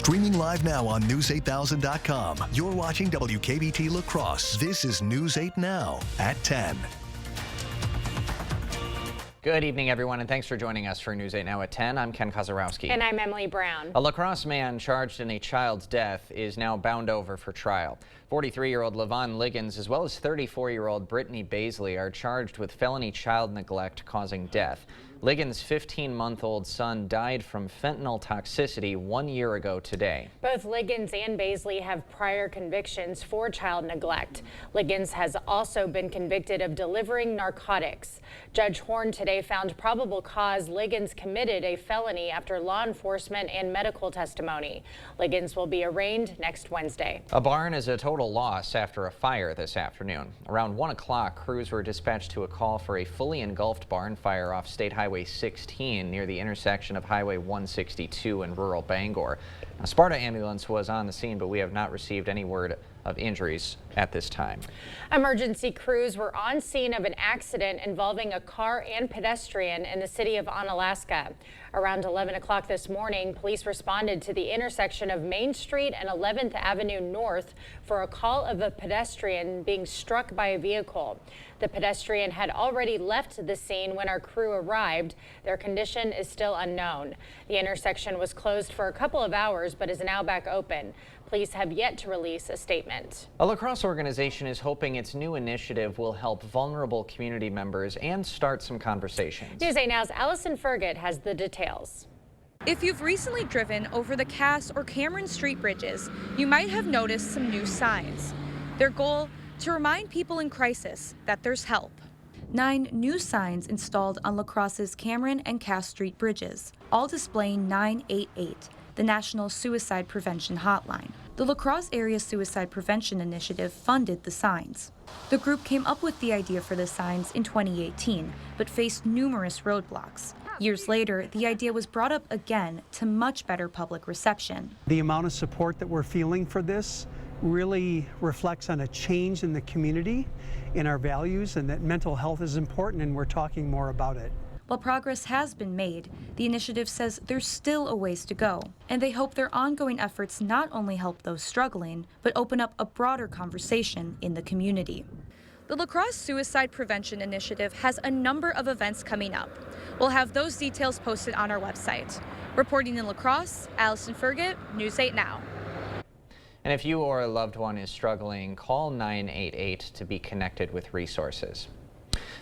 Streaming live now on News8000.com. You're watching WKBT La Crosse. This is News 8 Now at 10. Good evening, everyone, and thanks for joining us for News 8 Now at 10. I'm Ken Kozarowski. And I'm Emily Brown. A La Crosse man charged in a child's death is now bound over for trial. 43-year-old Levon Liggins, as well as 34-year-old Brittany Baisley, are charged with felony child neglect causing death. Liggins' 15-month-old son died from fentanyl toxicity 1 year ago today. Both Liggins and Baisley have prior convictions for child neglect. Liggins has also been convicted of delivering narcotics. Judge Horn today found probable cause Liggins committed a felony after law enforcement and medical testimony. Liggins will be arraigned next Wednesday. A barn is a total loss after a fire this afternoon. Around 1 o'clock, crews were dispatched to a call for a fully engulfed barn fire off State Highway 16 near the intersection of Highway 162 and rural Bangor. A Sparta ambulance was on the scene, but we have not received any word of injuries at this time. Emergency crews were on scene of an accident involving a car and pedestrian in the city of Onalaska. Around 11 o'clock this morning, police responded to the intersection of Main Street and 11th Avenue North for a call of a pedestrian being struck by a vehicle. The pedestrian had already left the scene when our crew arrived. Their condition is still unknown. The intersection was closed for a couple of hours but is now back open. Police have yet to release a statement. A La Crosse organization is hoping its new initiative will help vulnerable community members and start some conversations. News 8 Now's Allison Fergut has the details. If you've recently driven over the Cass or Cameron Street bridges, you might have noticed some new signs. Their goal, to remind people in crisis that there's help. 9 new signs installed on La Crosse's Cameron and Cass Street bridges, all displaying 988, the National Suicide Prevention Hotline. The La Crosse Area Suicide Prevention Initiative funded the signs. The group came up with the idea for the signs in 2018, but faced numerous roadblocks. Years later, the idea was brought up again to much better public reception. The amount of support that we're feeling for this really reflects on a change in the community, in our values, and that mental health is important, and we're talking more about it. While progress has been made, the initiative says there's still a ways to go, and they hope their ongoing efforts not only help those struggling, but open up a broader conversation in the community. The La Crosse Suicide Prevention Initiative has a number of events coming up. We'll have those details posted on our website. Reporting in La Crosse, Allison Fergut, News 8 Now. And if you or a loved one is struggling, call 988 to be connected with resources.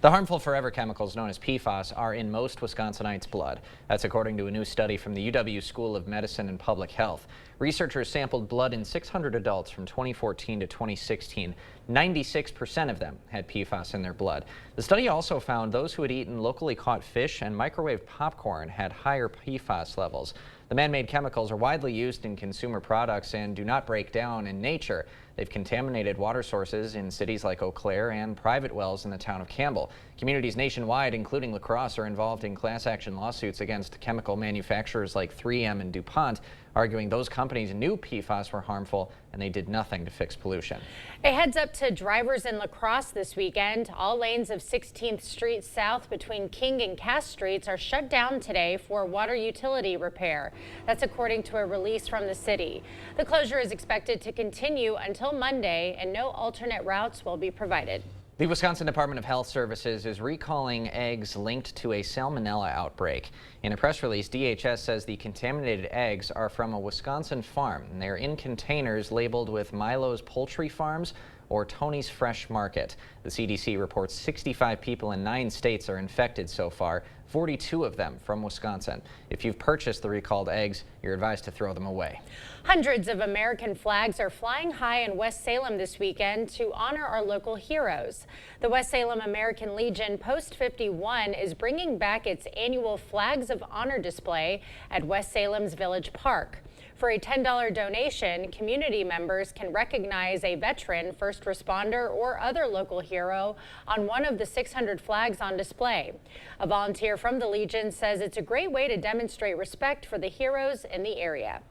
The harmful forever chemicals known as PFAS are in most Wisconsinites' blood. That's according to a new study from the UW School of Medicine and Public Health. Researchers sampled blood in 600 adults from 2014 to 2016. 96% of them had PFAS in their blood. The study also found those who had eaten locally caught fish and microwave popcorn had higher PFAS levels. The man-made chemicals are widely used in consumer products and do not break down in nature. They've contaminated water sources in cities like Eau Claire and private wells in the town of Campbell. Communities nationwide, including La Crosse, are involved in class action lawsuits against chemical manufacturers like 3M and DuPont, arguing those companies knew PFAS were harmful and they did nothing to fix pollution. A heads up to drivers in La Crosse this weekend. All lanes of 16th Street South between King and Cass Streets are shut down today for water utility repair. That's according to a release from the city. The closure is expected to continue until Monday and no alternate routes will be provided. The Wisconsin Department of Health Services is recalling eggs linked to a salmonella outbreak. In a press release, DHS says the contaminated eggs are from a Wisconsin farm, and they're in containers labeled with Milo's Poultry Farms or Tony's Fresh Market. The CDC reports 65 people in 9 states are infected so far, 42 of them from Wisconsin. If you've purchased the recalled eggs, you're advised to throw them away. Hundreds of American flags are flying high in West Salem this weekend to honor our local heroes. The West Salem American Legion Post 51 is bringing back its annual Flags of Honor display at West Salem's Village Park. For a $10 donation, community members can recognize a veteran, first responder, or other local hero on one of the 600 flags on display. A volunteer from the Legion says it's a great way to demonstrate respect for the heroes in the area.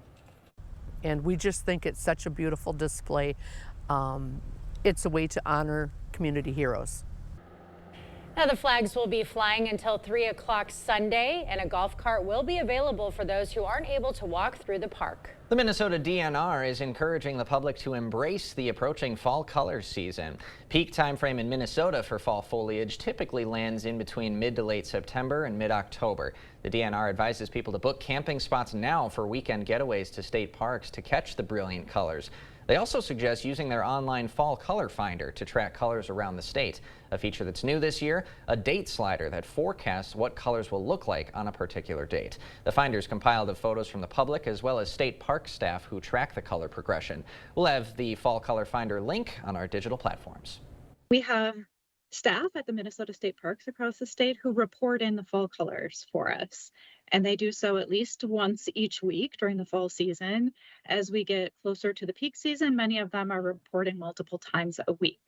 And we just think it's such a beautiful display. It's a way to honor community heroes. Now the flags will be flying until 3 o'clock Sunday, and a golf cart will be available for those who aren't able to walk through the park. The Minnesota DNR is encouraging the public to embrace the approaching fall colors season. Peak time frame in Minnesota for fall foliage typically lands in between mid to late September and mid-October. The DNR advises people to book camping spots now for weekend getaways to state parks to catch the brilliant colors. They also suggest using their online fall color finder to track colors around the state. A feature that's new this year, a date slider that forecasts what colors will look like on a particular date. The finder is compiled of photos from the public as well as state park staff who track the color progression. We'll have the fall color finder link on our digital platforms. We have staff at the Minnesota State Parks across the state who report in the fall colors for us. And they do so at least once each week during the fall season. As we get closer to the peak season, many of them are reporting multiple times a week.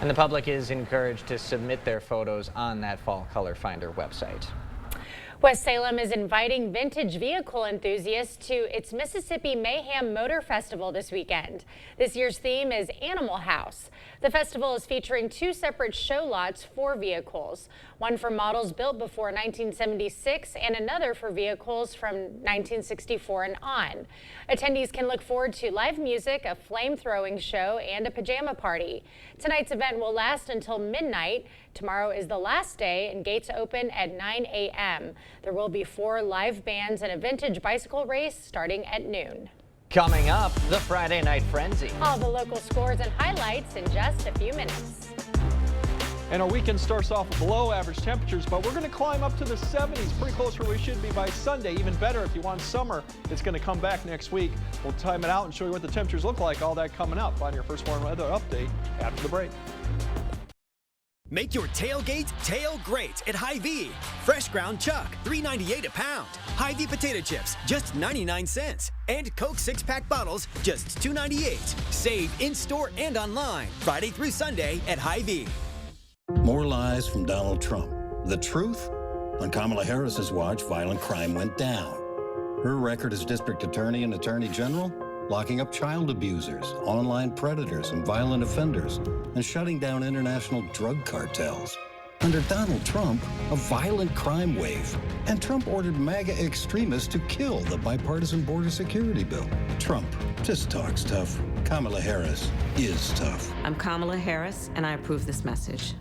And the public is encouraged to submit their photos on that fall color finder website. West Salem is inviting vintage vehicle enthusiasts to its Mississippi Mayhem Motor Festival this weekend. This year's theme is Animal House. The festival is featuring 2 separate show lots for vehicles, one for models built before 1976 and another for vehicles from 1964 and on. Attendees can look forward to live music, a flame-throwing show, and a pajama party. Tonight's event will last until midnight. Tomorrow is the last day and gates open at 9 a.m. There will be 4 live bands and a vintage bicycle race starting at noon. Coming up, the Friday Night Frenzy. All the local scores and highlights in just a few minutes. And our weekend starts off with below average temperatures, but we're going to climb up to the 70s, pretty close where we should be by Sunday. Even better if you want summer, it's going to come back next week. We'll time it out and show you what the temperatures look like, all that coming up on your First Warn Weather Update after the break. Make your tailgate tail great at Hy-Vee. Fresh ground chuck, $3.98 a pound. Hy-Vee potato chips, just 99 cents. And Coke 6-pack bottles, just $2.98. Save in-store and online, Friday through Sunday at Hy-Vee. More lies from Donald Trump. The truth? On Kamala Harris's watch, violent crime went down. Her record as district attorney and attorney general? Locking up child abusers, online predators, and violent offenders, and shutting down international drug cartels. Under Donald Trump, a violent crime wave. And Trump ordered MAGA extremists to kill the bipartisan border security bill. Trump just talks tough. Kamala Harris is tough. I'm Kamala Harris, and I approve this message.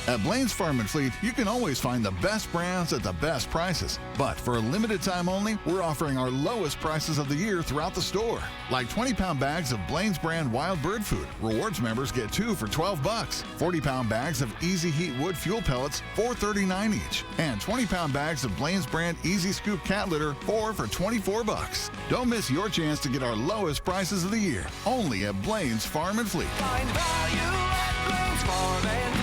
At Blaine's Farm and Fleet, you can always find the best brands at the best prices. But for a limited time only, we're offering our lowest prices of the year throughout the store. Like 20-pound bags of Blaine's brand wild bird food. Rewards members get 2 for $12. 40-pound bags of Easy Heat wood fuel pellets, $4.39 each. And 20-pound bags of Blaine's brand Easy Scoop cat litter, 4 for $24. Don't miss your chance to get our lowest prices of the year. Only at Blaine's Farm and Fleet. Find value at Blaine's Farm and Fleet.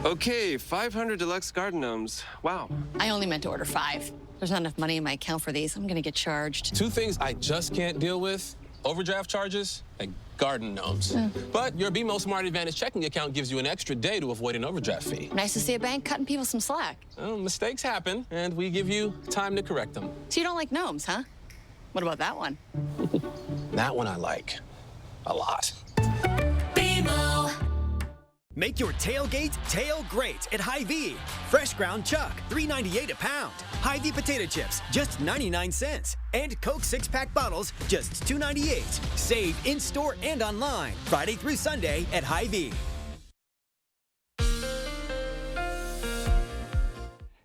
Okay, 500 deluxe garden gnomes. Wow. I only meant to order 5. There's not enough money in my account for these. I'm gonna get charged. 2 things I just can't deal with: overdraft charges and garden gnomes. But your BMO Smart Advantage checking account gives you an extra day to avoid an overdraft fee. Nice to see a bank cutting people some slack. Well, mistakes happen, and we give you time to correct them. So you don't like gnomes, huh? What about that one? That one I like a lot. BMO. Make your tailgate tail great at Hy-Vee. Fresh ground chuck, $3.98 a pound. Hy-Vee potato chips, just 99 cents. And Coke 6-pack bottles, just $2.98. Save in-store and online, Friday through Sunday at Hy-Vee.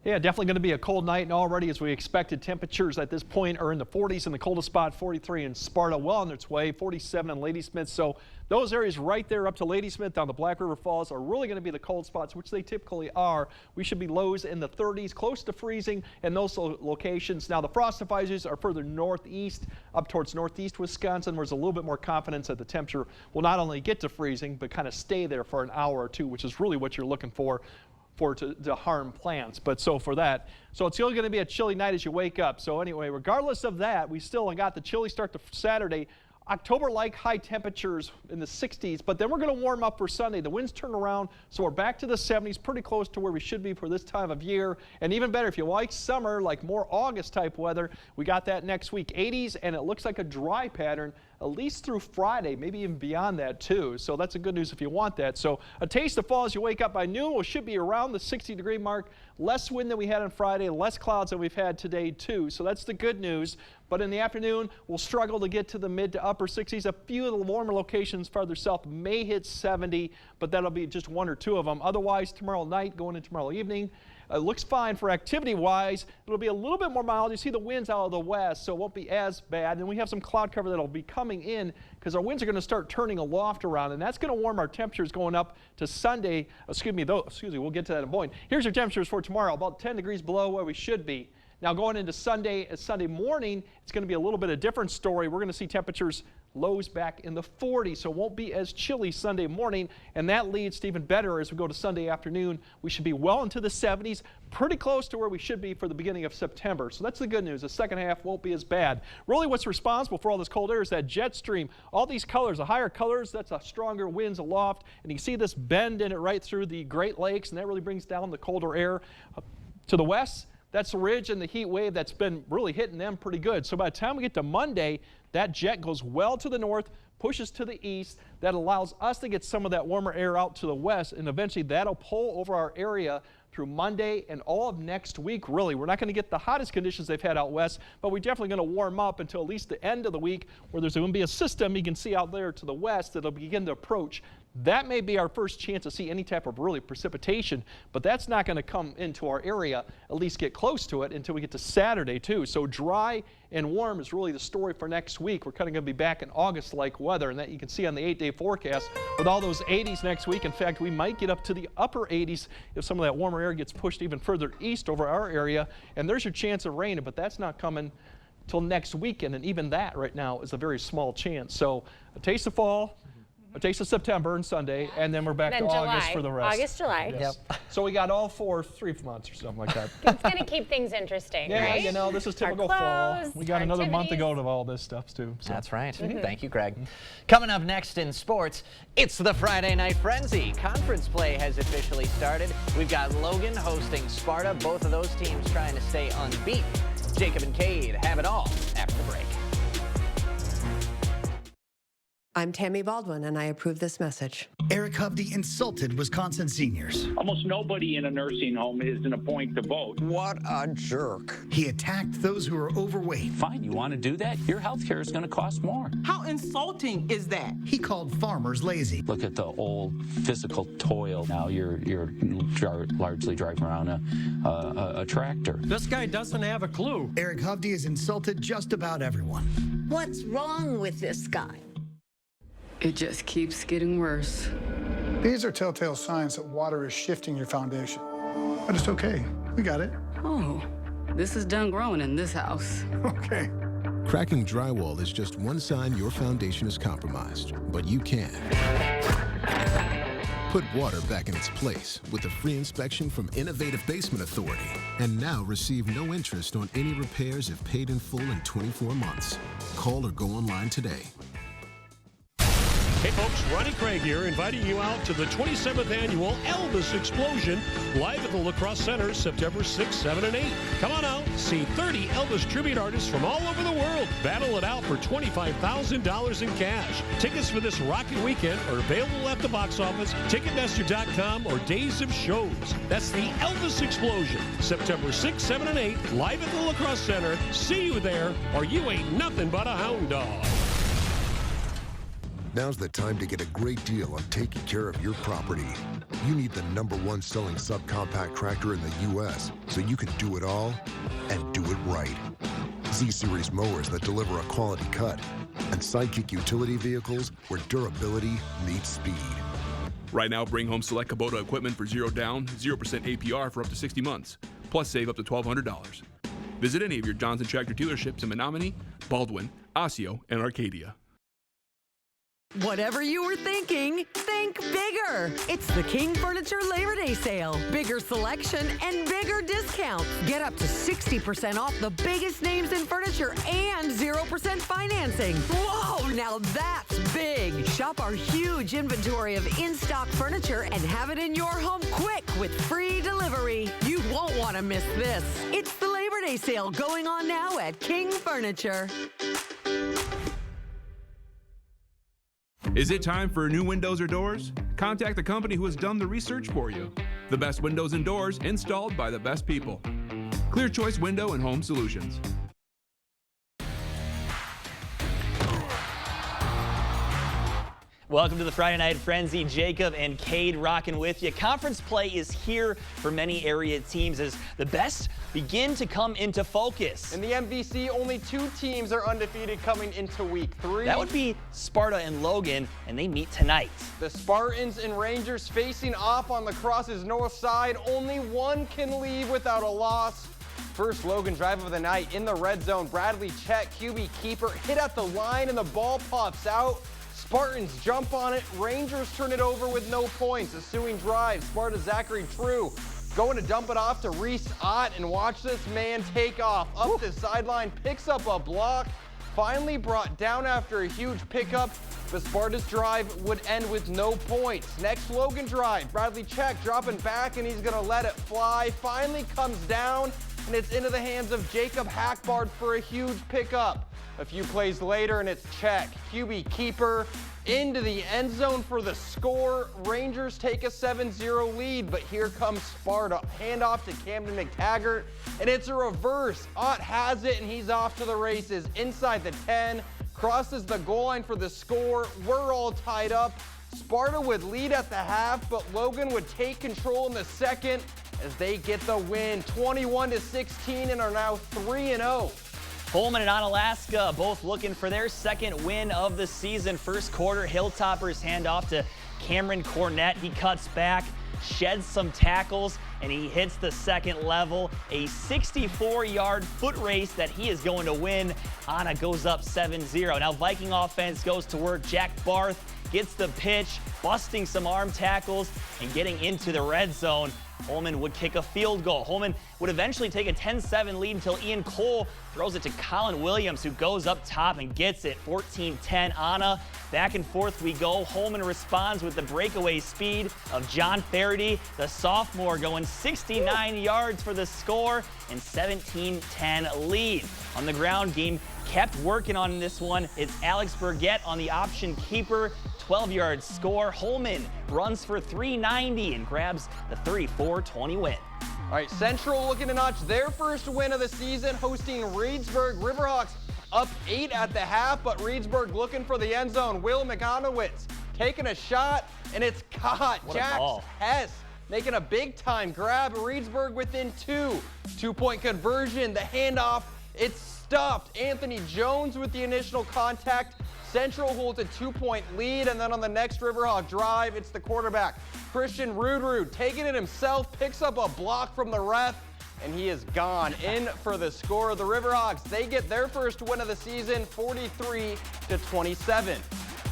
Yeah, definitely going to be a cold night, and already as we expected, temperatures at this point are in the 40s in the coldest spot, 43 in Sparta, well on its way, 47 in Ladysmith. So those areas right there up to Ladysmith down the Black River Falls are really going to be the cold spots, which they typically are. We should be lows in the 30s, close to freezing in those locations. Now the frost advisories are further northeast, up towards northeast Wisconsin, where there's a little bit more confidence that the temperature will not only get to freezing, but kind of stay there for an hour or two, which is really what you're looking for to harm plants. But so for that, so it's still going to be a chilly night as you wake up. So anyway, regardless of that, we still got the chilly start to Saturday. October-like high temperatures in the 60s, but then we're going to warm up for Sunday. The winds turn around, so we're back to the 70s, pretty close to where we should be for this time of year. And even better, if you like summer, like more August type weather, we got that next week. 80s, and it looks like a dry pattern at least through Friday, maybe even beyond that too. So that's a good news if you want that. So a taste of fall as you wake up by noon. We should be around the 60-degree mark. Less wind than we had on Friday, less clouds than we've had today too. So that's the good news. But in the afternoon, we'll struggle to get to the mid to upper 60s. A few of the warmer locations farther south may hit 70, but that'll be just one or two of them. Otherwise, tomorrow night, going into tomorrow evening, looks fine for activity-wise. It'll be a little bit more mild. You see the winds out of the west, so it won't be as bad. And we have some cloud cover that'll be coming in because our winds are going to start turning aloft around, and that's going to warm our temperatures going up to Sunday. We'll get to that in a moment. Here's your temperatures for tomorrow, about 10 degrees below where we should be. Now going into Sunday morning, it's going to be a little bit of a different story. We're going to see temperatures lows back in the 40s, so it won't be as chilly Sunday morning, and that leads to even better as we go to Sunday afternoon. We should be well into the 70s, pretty close to where we should be for the beginning of September. So that's the good news. The second half won't be as bad. Really what's responsible for all this cold air is that jet stream. All these colors, the higher colors, that's a stronger winds aloft, and you see this bend in it right through the Great Lakes, and that really brings down the colder air. To the west, that's the ridge and the heat wave that's been really hitting them pretty good. So by the time we get to Monday, that jet goes well to the north, pushes to the east. That allows us to get some of that warmer air out to the west, and eventually that'll pull over our area through Monday and all of next week, really. We're not going to get the hottest conditions they've had out west, but we're definitely going to warm up until at least the end of the week, where there's going to be a system you can see out there to the west that'll begin to approach. That may be our first chance to see any type of really precipitation, but that's not going to come into our area, at least get close to it, until we get to Saturday too. So dry and warm is really the story for next week. We're kind of going to be back in August-like weather, and that you can see on the 8-day forecast with all those 80s next week. In fact, we might get up to the upper 80s if some of that warmer air gets pushed even further east over our area, and there's your chance of rain, but that's not coming till next weekend, and even that right now is a very small chance. So a taste of fall, a taste of September and Sunday, and then we're back to August for the rest. August, July. Yes. Yep. So we got all 3 months or something like that. It's going to keep things interesting, yeah, right? You know, this is typical fall. We got another month to go to all this stuff, too. So. That's right. Thank you, Greg. Coming up next in sports, it's the Friday Night Frenzy. Conference play has officially started. We've got Logan hosting Sparta. Both of those teams trying to stay unbeaten. Jacob and Cade have it all after the break. I'm Tammy Baldwin, and I approve this message. Eric Hovde insulted Wisconsin seniors. Almost nobody in a nursing home is in a point to vote. What a jerk. He attacked those who are overweight. Fine, you want to do that? Your health care is going to cost more. How insulting is that? He called farmers lazy. Look at the old physical toil. Now you're largely driving around a tractor. This guy doesn't have a clue. Eric Hovde has insulted just about everyone. What's wrong with this guy? It just keeps getting worse. These are telltale signs that water is shifting your foundation. But it's okay. We got it. Oh, this is done growing in this house. Okay. Cracking drywall is just one sign your foundation is compromised, but you can. Put water back in its place with a free inspection from Innovative Basement Authority. And now receive no interest on any repairs if paid in full in 24 months. Call or go online today. Hey folks, Ronnie Craig here, inviting you out to the 27th annual Elvis Explosion, live at the La Crosse Center, September 6, 7, and 8. Come on out, see 30 Elvis tribute artists from all over the world. Battle it out for $25,000 in cash. Tickets for this rocking weekend are available at the box office, Ticketmaster.com, or Days of Shows. That's the Elvis Explosion, September 6, 7, and 8, live at the La Crosse Center. See you there, or you ain't nothing but a hound dog. Now's the time to get a great deal on taking care of your property. You need the #1 selling subcompact tractor in the U.S. so you can do it all and do it right. Z-Series mowers that deliver a quality cut, and Sidekick utility vehicles where durability meets speed. Right now, bring home select Kubota equipment for 0 down, 0% APR for up to 60 months, plus save up to $1,200. Visit any of your Johnson Tractor dealerships in Menominee, Baldwin, Osseo, and Arcadia. Whatever you were thinking, think bigger. It's the King Furniture Labor Day sale. Bigger selection and bigger discounts. Get up to 60% off the biggest names in furniture and 0% financing. Whoa, now that's big. Shop our huge inventory of in-stock furniture and have it in your home quick with free delivery. You won't want to miss this. It's the Labor Day sale going on now at King Furniture. Is it time for new windows or doors? Contact the company who has done the research for you. The best windows and doors installed by the best people. Clear Choice Window and Home Solutions. Welcome to the Friday Night Frenzy. Jacob and Cade rocking with you. Conference play is here for many area teams as the best begin to come into focus. In the MVC, only 2 teams are undefeated coming into week 3. That would be Sparta and Logan, and they meet tonight. The Spartans and Rangers facing off on La Crosse's north side. Only one can leave without a loss. First Logan drive of the night in the red zone. Bradley Check, QB keeper, hit at the line and the ball pops out. Spartans jump on it. Rangers turn it over with no points. Ensuing drive. Sparta Zachary True going to dump it off to Reese Ott and watch this man take off. Up the sideline, picks up a block. Finally brought down after a huge pickup. But Sparta's drive would end with no points. Next Logan drive. Bradley Check dropping back and he's going to let it fly. Finally comes down and it's into the hands of Jacob Hackbard for a huge pickup. A few plays later and it's Check, QB keeper, into the end zone for the score. Rangers take a 7-0 lead, but here comes Sparta. Handoff to Camden McTaggart, and it's a reverse. Ott has it, and he's off to the races. Inside the 10, crosses the goal line for the score. We're all tied up. Sparta would lead at the half, but Logan would take control in the second as they get the win, 21-16, and are now 3-0. Pullman and Onalaska both looking for their second win of the season. First quarter, Hilltoppers hand off to Cameron Cornett. He cuts back, sheds some tackles, and he hits the second level. A 64-yard foot race that he is going to win. Anna goes up 7-0. Now Viking offense goes to work. Jack Barth gets the pitch, busting some arm tackles and getting into the red zone. Holman would kick a field goal. Holman would eventually take a 10-7 lead until Ian Cole throws it to Colin Williams, who goes up top and gets it. 14-10 Anna. Back and forth we go. Holman responds with the breakaway speed of John Faraday, the sophomore, going 69 yards for the score and 17-10 lead. On the ground game, kept working on this one. It's Alex Burgett on the option keeper. 12-yard score. Holman runs for 390 and grabs the 34-20 win. All right, Central looking to notch their first win of the season, hosting Reedsburg. Riverhawks up 8 at the half, but Reedsburg looking for the end zone. Will McGonowitz taking a shot, and it's caught. Jax Hess making a big-time grab. Reedsburg within 2. 2-point conversion. The handoff, it's stuffed. Anthony Jones with the initial contact. Central holds a 2-point lead, and then on the next Riverhawk drive, it's the quarterback, Christian Rudrud, taking it himself, picks up a block from the ref, and he is gone. In for the score. The Riverhawks, they get their first win of the season, 43-27.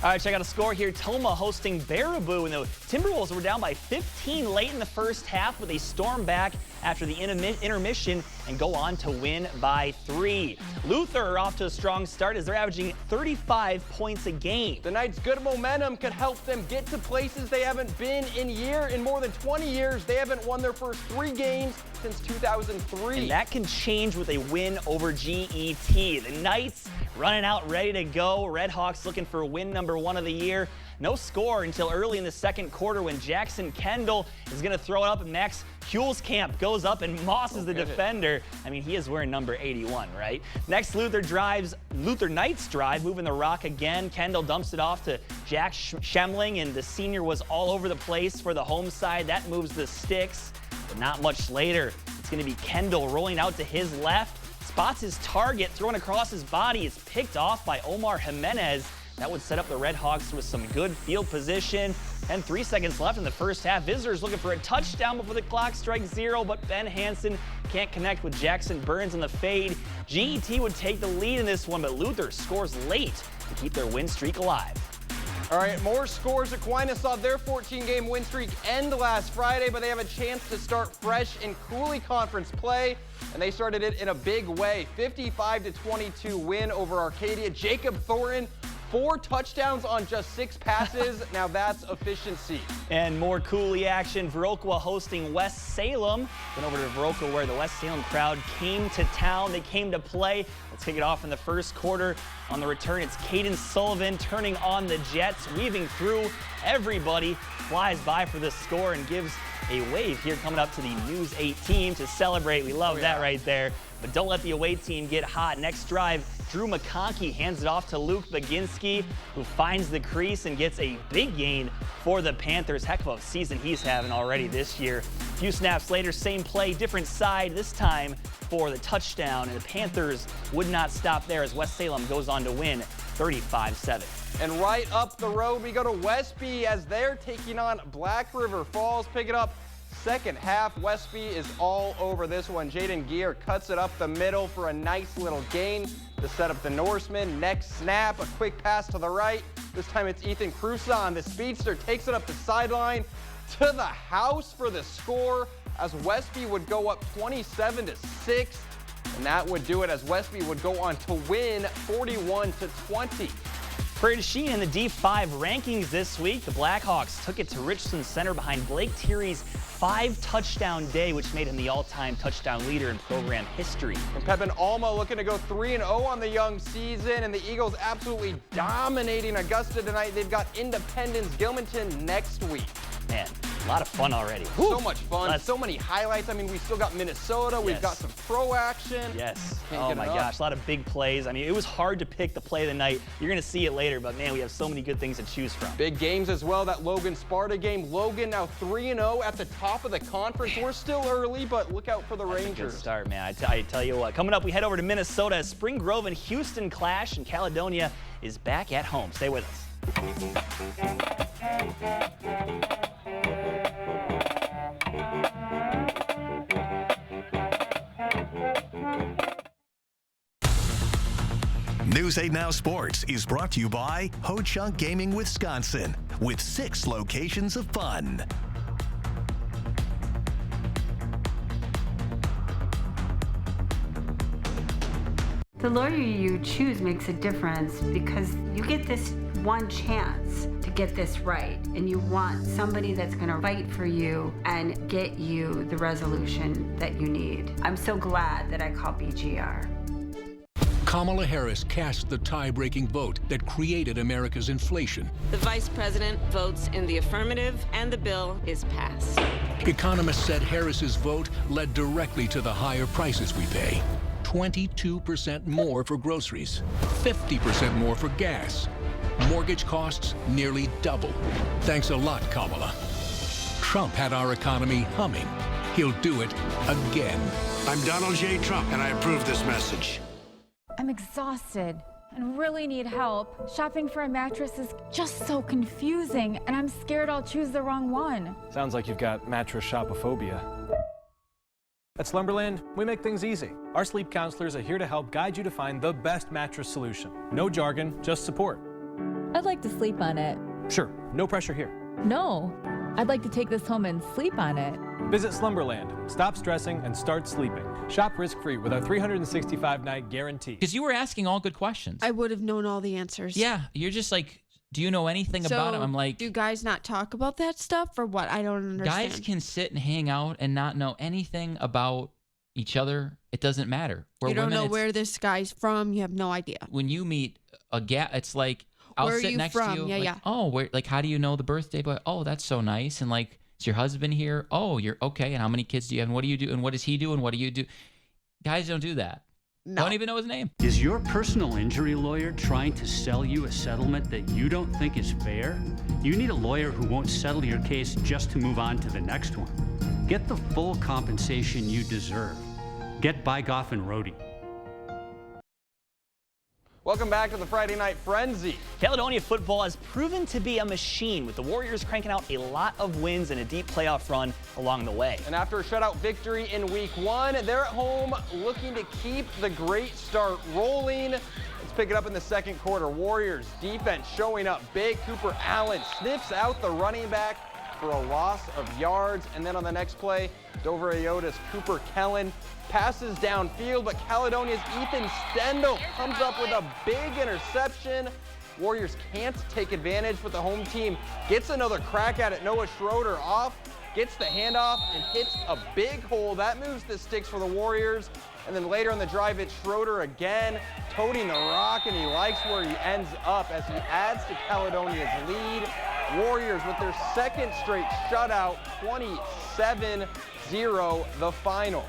All right, check out a score here. Toma hosting Baraboo, and the Timberwolves were down by 15 late in the first half, but they storm back after the intermission and go on to win by 3. Luther are off to a strong start as they're averaging 35 points a game. The Knights' good momentum could help them get to places they haven't been in more than 20 years. They haven't won their first 3 games since 2003. And that can change with a win over GET. The Knights running out ready to go. Redhawks looking for win number 1 of the year. No score until early in the second quarter when Jackson Kendall is going to throw it up and Max Hulskamp goes up and mosses the defender. I mean, he is wearing number 81, right? Next, Luther Knights drive, moving the rock again. Kendall dumps it off to Jack Schemling, and the senior was all over the place for the home side. That moves the sticks, but not much later. It's going to be Kendall rolling out to his left, spots his target, throwing across his body. It's picked off by Omar Jimenez. That would set up the Redhawks with some good field position. And 3 seconds left in the first half. Visitors looking for a touchdown before the clock strikes 0, but Ben Hansen can't connect with Jackson Burns on the fade. GET would take the lead in this one, but Luther scores late to keep their win streak alive. All right, more scores. Aquinas saw their 14-game win streak end last Friday, but they have a chance to start fresh in Cooley Conference play, and they started it in a big way. 55-22 win over Arcadia. Jacob Thornton, 4 touchdowns on just 6 passes. Now that's efficiency. And more Cooley action. Viroqua hosting West Salem. Then over to Viroqua where the West Salem crowd came to town. They came to play. Let's kick it off in the first quarter. On the return, it's Caden Sullivan turning on the Jets, weaving through everybody. Flies by for the score and gives a wave here coming up to the News 8 team to celebrate. We love that right there. But don't let the away team get hot. Next drive, Drew McConkey hands it off to Luke Baginski, who finds the crease and gets a big gain for the Panthers. Heck of a season he's having already this year. A few snaps later, same play, different side, this time for the touchdown. And the Panthers would not stop there as West Salem goes on to win 35-7. And right up the road, we go to Westby as they're taking on Black River Falls. Pick it up. Second half, Westby is all over this one. Jaden Gear cuts it up the middle for a nice little gain to set up the Norseman. Next snap, a quick pass to the right. This time it's Ethan Cruson. The speedster takes it up the sideline to the house for the score as Westby would go up 27-6. And that would do it as Westby would go on to win 41-20. Prairie du Chien in the D5 rankings this week. The Blackhawks took it to Richland Center behind Blake Thierry's 5-touchdown day, which made him the all-time touchdown leader in program history. And Pepin Alma looking to go 3-0 on the young season, and the Eagles absolutely dominating Augusta tonight. They've got Independence Gilmanton next week. Man, a lot of fun already. So much fun, so many highlights. I mean, we still got Minnesota. We've got some pro action. Yes. Oh my gosh, a lot of big plays. I mean, it was hard to pick the play of the night. You're going to see it later, but man, we have so many good things to choose from. Big games as well. That Logan-Sparta game. Logan now 3-0 at the top of the conference. We're still early, but look out for the Rangers. Good start, man. I tell you what. Coming up, we head over to Minnesota as Spring Grove and Houston clash, and Caledonia is back at home. Stay with us. News 8 Now Sports is brought to you by Ho Chunk Gaming Wisconsin, with 6 locations of fun. The lawyer you choose makes a difference because you get this one chance to get this right, and you want somebody that's going to fight for you and get you the resolution that you need. I'm so glad that I called BGR. Kamala Harris cast the tie-breaking vote that created America's inflation. The vice president votes in the affirmative, and the bill is passed. Economists said Harris's vote led directly to the higher prices we pay. 22% more for groceries, 50% more for gas. Mortgage costs nearly double. Thanks a lot, Kamala. Trump had our economy humming. He'll do it again. I'm Donald J. Trump, and I approve this message. I'm exhausted and really need help. Shopping for a mattress is just so confusing, and I'm scared I'll choose the wrong one. Sounds like you've got mattress shopophobia. At Slumberland, we make things easy. Our sleep counselors are here to help guide you to find the best mattress solution. No jargon, just support. I'd like to sleep on it. Sure, no pressure here. No, I'd like to take this home and sleep on it. Visit Slumberland. Stop stressing and start sleeping. Shop risk-free with our 365-night guarantee. Because you were asking all good questions. I would have known all the answers. Yeah, you're just like, do you know anything about it? I'm like, do guys not talk about that stuff or what? I don't understand. Guys can sit and hang out and not know anything about each other. It doesn't matter. You don't know where this guy's from. You have no idea. When you meet a guy, it's like, I'll sit next to you. Yeah, like, yeah. Oh, where? Like, how do you know the birthday? But oh, that's so nice. And like, is your husband here? Oh, you're okay. And how many kids do you have? And what do you do? And what does he do? And what do you do? Guys don't do that. No. Don't even know his name. Is your personal injury lawyer trying to sell you a settlement that you don't think is fair? You need a lawyer who won't settle your case just to move on to the next one. Get the full compensation you deserve. Get Bygoff and Rohde. Welcome back to the Friday Night Frenzy. Caledonia football has proven to be a machine, with the Warriors cranking out a lot of wins and a deep playoff run along the way. And after a shutout victory in week 1, they're at home looking to keep the great start rolling. Let's pick it up in the second quarter. Warriors defense showing up big. Cooper Allen sniffs out the running back for a loss of yards. And then on the next play, Dover Ayota's Cooper Kellen passes downfield, but Caledonia's Ethan Stendel comes up with a big interception. Warriors can't take advantage, but the home team gets another crack at it. Noah Schroeder off, gets the handoff, and hits a big hole. That moves the sticks for the Warriors. And then later on the drive, it's Schroeder again, toting the rock, and he likes where he ends up as he adds to Caledonia's lead. Warriors with their second straight shutout, 27-0 the final.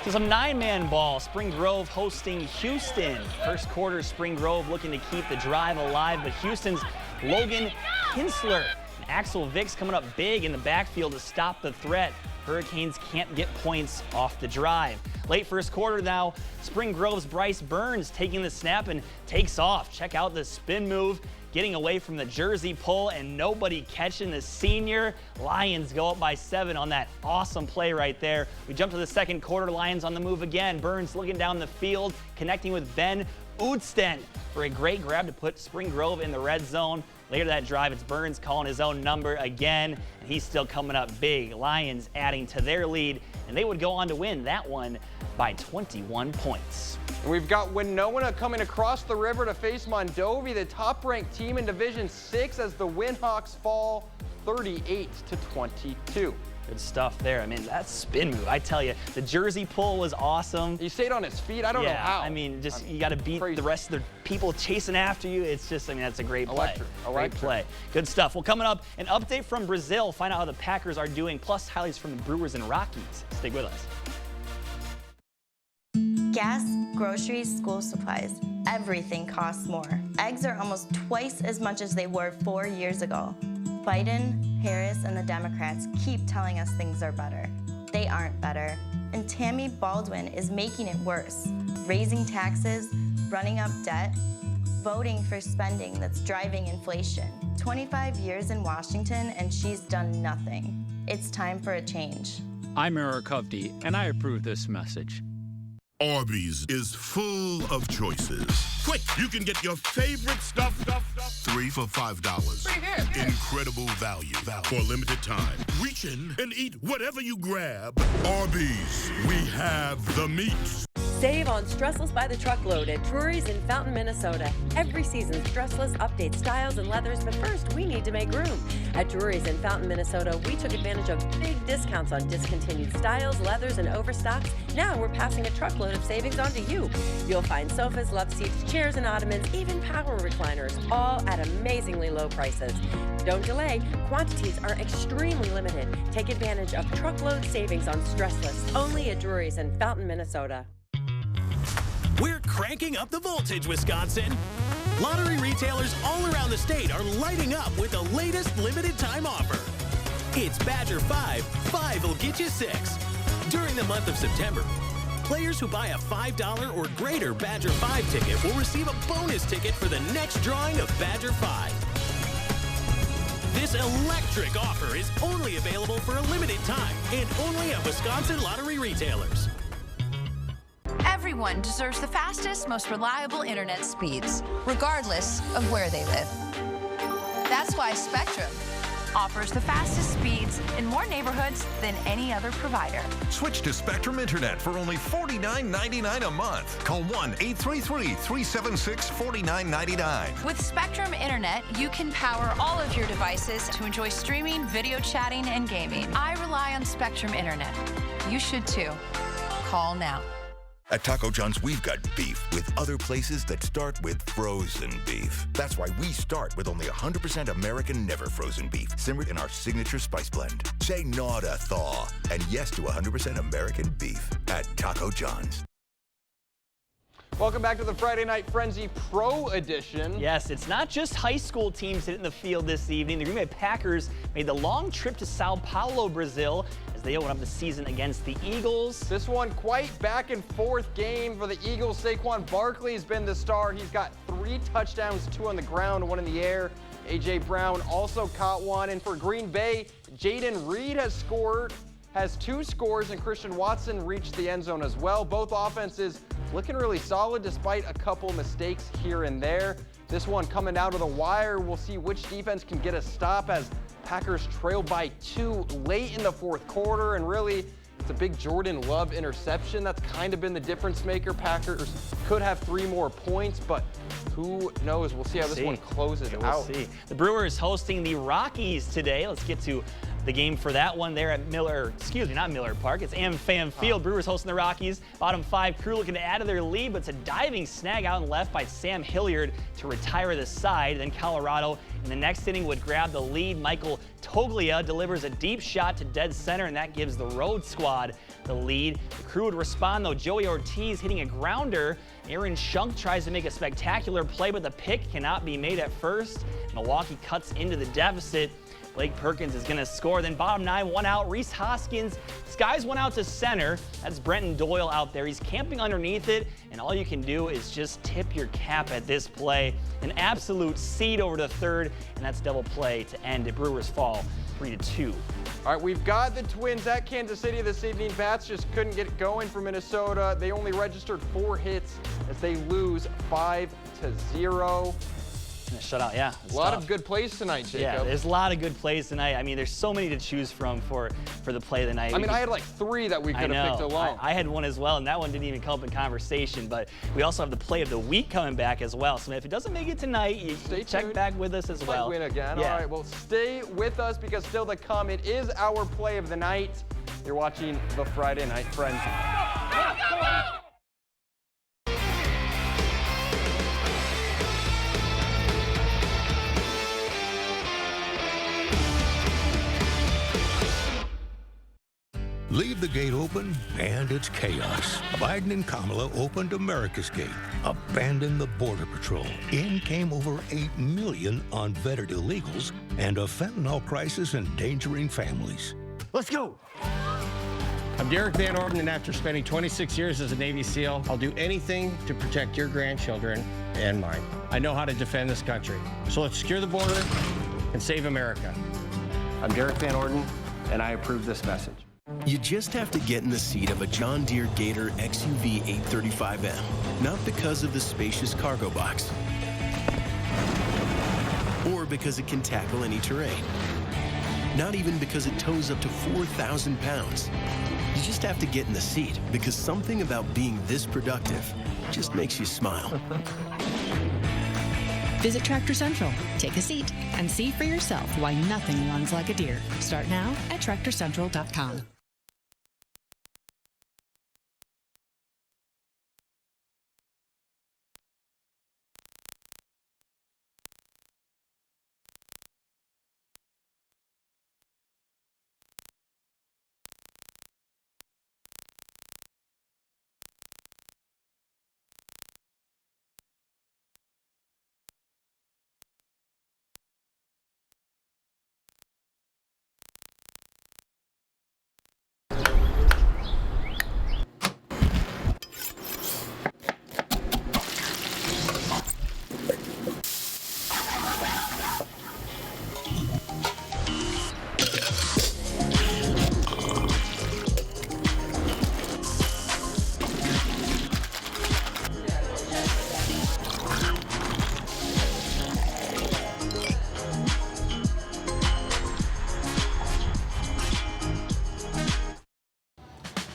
So some 9-man ball, Spring Grove hosting Houston. First quarter, Spring Grove looking to keep the drive alive, but Houston's Logan Kinsler and Axel Vicks coming up big in the backfield to stop the threat. Hurricanes can't get points off the drive. Late first quarter now, Spring Grove's Bryce Burns taking the snap and takes off. Check out the spin move, getting away from the jersey pull and nobody catching the senior. Lions go up by 7 on that awesome play right there. We jump to the second quarter, Lions on the move again. Burns looking down the field, connecting with Ben Oudsten for a great grab to put Spring Grove in the red zone. Later that drive, it's Burns calling his own number again, and he's still coming up big. Lions adding to their lead, and they would go on to win that one by 21 points. And we've got Winona coming across the river to face Mondovi, the top-ranked team in Division 6, as the Winhawks fall 38-22. Good stuff there. I mean, that spin move, I tell you, the jersey pull was awesome. He stayed on his feet. I don't know how. I mean, just you got to beat the rest of the people chasing after you. It's just, I mean, that's a great play. Great play. Good stuff. Well, coming up, an update from Brazil. Find out how the Packers are doing, plus highlights from the Brewers and Rockies. Stick with us. Gas, groceries, school supplies, everything costs more. Eggs are almost twice as much as they were 4 years ago. Biden, Harris, and the Democrats keep telling us things are better. They aren't better. And Tammy Baldwin is making it worse, raising taxes, running up debt, voting for spending that's driving inflation. 25 years in Washington and she's done nothing. It's time for a change. I'm Eric Hovde, and I approve this message. Arby's is full of choices. Quick, you can get your favorite stuff. 3 for $5. Incredible value for a limited time. Reach in and eat whatever you grab. Arby's, we have the meats. Save on Stressless by the truckload at Drury's in Fountain, Minnesota. Every season, Stressless updates styles and leathers, but first, we need to make room. At Drury's in Fountain, Minnesota, we took advantage of big discounts on discontinued styles, leathers, and overstocks. Now we're passing a truckload of savings on to you. You'll find sofas, love seats, chairs, and ottomans, even power recliners, all at amazingly low prices. Don't delay. Quantities are extremely limited. Take advantage of truckload savings on Stressless, only at Drury's in Fountain, Minnesota. We're cranking up the voltage, Wisconsin. Lottery retailers all around the state are lighting up with the latest limited time offer. It's Badger 5. 5 will get you 6. During the month of September, players who buy a $5 or greater Badger 5 ticket will receive a bonus ticket for the next drawing of Badger 5. This electric offer is only available for a limited time and only at Wisconsin lottery retailers. Everyone deserves the fastest, most reliable internet speeds, regardless of where they live. That's why Spectrum offers the fastest speeds in more neighborhoods than any other provider. Switch to Spectrum Internet for only $49.99 a month. Call 1-833-376-4999. With Spectrum Internet, you can power all of your devices to enjoy streaming, video chatting, and gaming. I rely on Spectrum Internet. You should too. Call now. At Taco John's, we've got beef with other places that start with frozen beef. That's why we start with only 100% American never frozen beef, simmered in our signature spice blend. Say no to thaw and yes to 100% American beef at Taco John's. Welcome back to the Friday Night Frenzy Pro Edition. Yes, it's not just high school teams hitting the field this evening. The Green Bay Packers made the long trip to Sao Paulo, Brazil, as they open up the season against the Eagles. This one quite back and forth game for the Eagles. Saquon Barkley's been the star. He's got 3 touchdowns, 2 on the ground, 1 in the air. A.J. Brown also caught one. And for Green Bay, Jaden Reed has 2 scores, and Christian Watson reached the end zone as well. Both offenses looking really solid despite a couple mistakes here and there. This one coming out of the wire. We'll see which defense can get a stop as Packers trail by 2 late in the fourth quarter. And really, it's a big Jordan Love interception. That's kind of been the difference maker. Packers could have 3 more points, but Who knows? We'll see how this one closes out. We'll see. The Brewers hosting the Rockies today. Let's get to the game for that one there at not Miller Park. It's AmFam Field. Brewers hosting the Rockies. Bottom 5 crew looking to add to their lead, but it's a diving snag out and left by Sam Hilliard to retire the side. Then Colorado in the next inning would grab the lead. Michael Toglia delivers a deep shot to dead center, and that gives the road squad the lead. The crew would respond, though. Joey Ortiz hitting a grounder. Aaron Schunk tries to make a spectacular play, but the pick cannot be made at first. Milwaukee cuts into the deficit. Blake Perkins is going to score. Then bottom 9, 1 out. Rhys Hoskins skies one out to center. That's Brenton Doyle out there. He's camping underneath it, and all you can do is just tip your cap at this play. An absolute seed over to third, and that's double play to end it. Brewers fall 3-2. All right, we've got the Twins at Kansas City this evening. Bats just couldn't get going for Minnesota. They only registered 4 hits as they lose 5-0. And a shutout, yeah. A lot of good plays tonight, Jacob. Yeah, there's a lot of good plays tonight. I mean, there's so many to choose from for the play of the night. I mean, I had like 3 that we could have picked alone. I had one as well, and that one didn't even come up in conversation. But we also have the play of the week coming back as well. So if it doesn't make it tonight, you check back with us as well. Might win again. Yeah. All right, well, stay with us because still to come, it is our play of the night. You're watching the Friday Night Frenzy. Leave the gate open, and it's chaos. Biden and Kamala opened America's gate, abandoned the Border Patrol. In came over 8 million unvetted illegals, and a fentanyl crisis endangering families. Let's go! I'm Derek Van Orden, and after spending 26 years as a Navy SEAL, I'll do anything to protect your grandchildren and mine. I know how to defend this country. So let's secure the border and save America. I'm Derek Van Orden, and I approve this message. You just have to get in the seat of a John Deere Gator XUV 835M, not because of the spacious cargo box, or because it can tackle any terrain, not even because it tows up to 4,000 pounds. You just have to get in the seat because something about being this productive just makes you smile. Visit Tractor Central, take a seat, and see for yourself why nothing runs like a Deere. Start now at TractorCentral.com.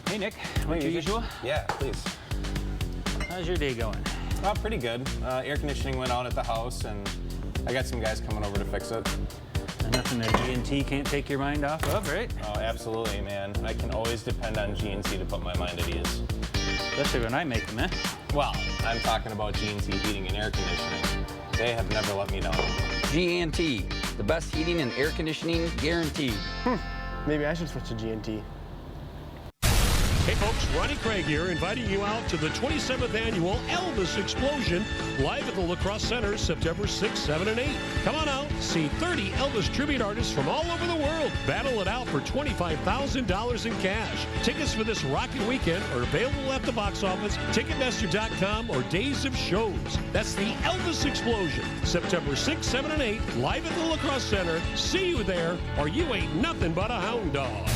Hey, Nick, like your usual? Yeah, please. How's your day going? Oh, pretty good. Air conditioning went out at the house, and I got some guys coming over to fix it. Nothing that GNT can't take your mind off of, right? Oh, absolutely, man. I can always depend on GNC to put my mind at ease. Especially when I make them, eh? Well, I'm talking about GNC heating and air conditioning. They have never let me down. GNT, the best heating and air conditioning guaranteed. Maybe I should switch to GNT. Hey folks, Ronnie Craig here, inviting you out to the 27th annual Elvis Explosion, live at the La Crosse Center, September 6, 7, and 8. Come on out, see 30 Elvis tribute artists from all over the world. Battle it out for $25,000 in cash. Tickets for this rockin' weekend are available at the box office, Ticketmaster.com, or Days of Shows. That's the Elvis Explosion, September 6, 7, and 8, live at the La Crosse Center. See you there, or you ain't nothing but a hound dog.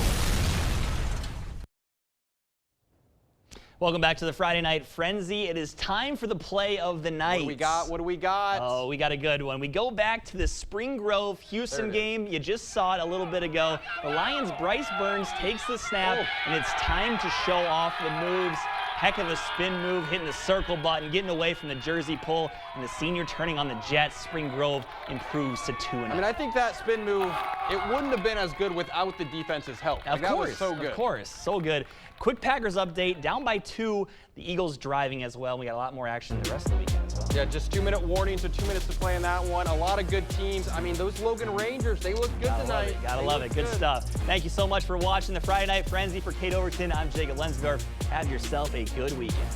Welcome back to the Friday Night Frenzy. It is time for the play of the night. What do we got? Oh, we got a good one. We go back to the Spring Grove Houston game. You just saw it a little bit ago. The Lions' Bryce Burns takes the snap, and it's time to show off the moves. Heck of a spin move, hitting the circle button, getting away from the jersey pull, and the senior turning on the Jets. Spring Grove improves to 2-0. I mean, I think that spin move, it wouldn't have been as good without the defense's help. Of course, that was so good. Of course, so good. Quick Packers update, down by 2. The Eagles driving as well. We got a lot more action the rest of the weekend as well. Yeah, just 2-minute warning, so 2 minutes to play in that one. A lot of good teams. I mean, those Logan Rangers, they look good tonight. Gotta love it. Good stuff. Thank you so much for watching the Friday Night Frenzy. For Kate Overton, I'm Jacob Lensdorf. Have yourself a good weekend.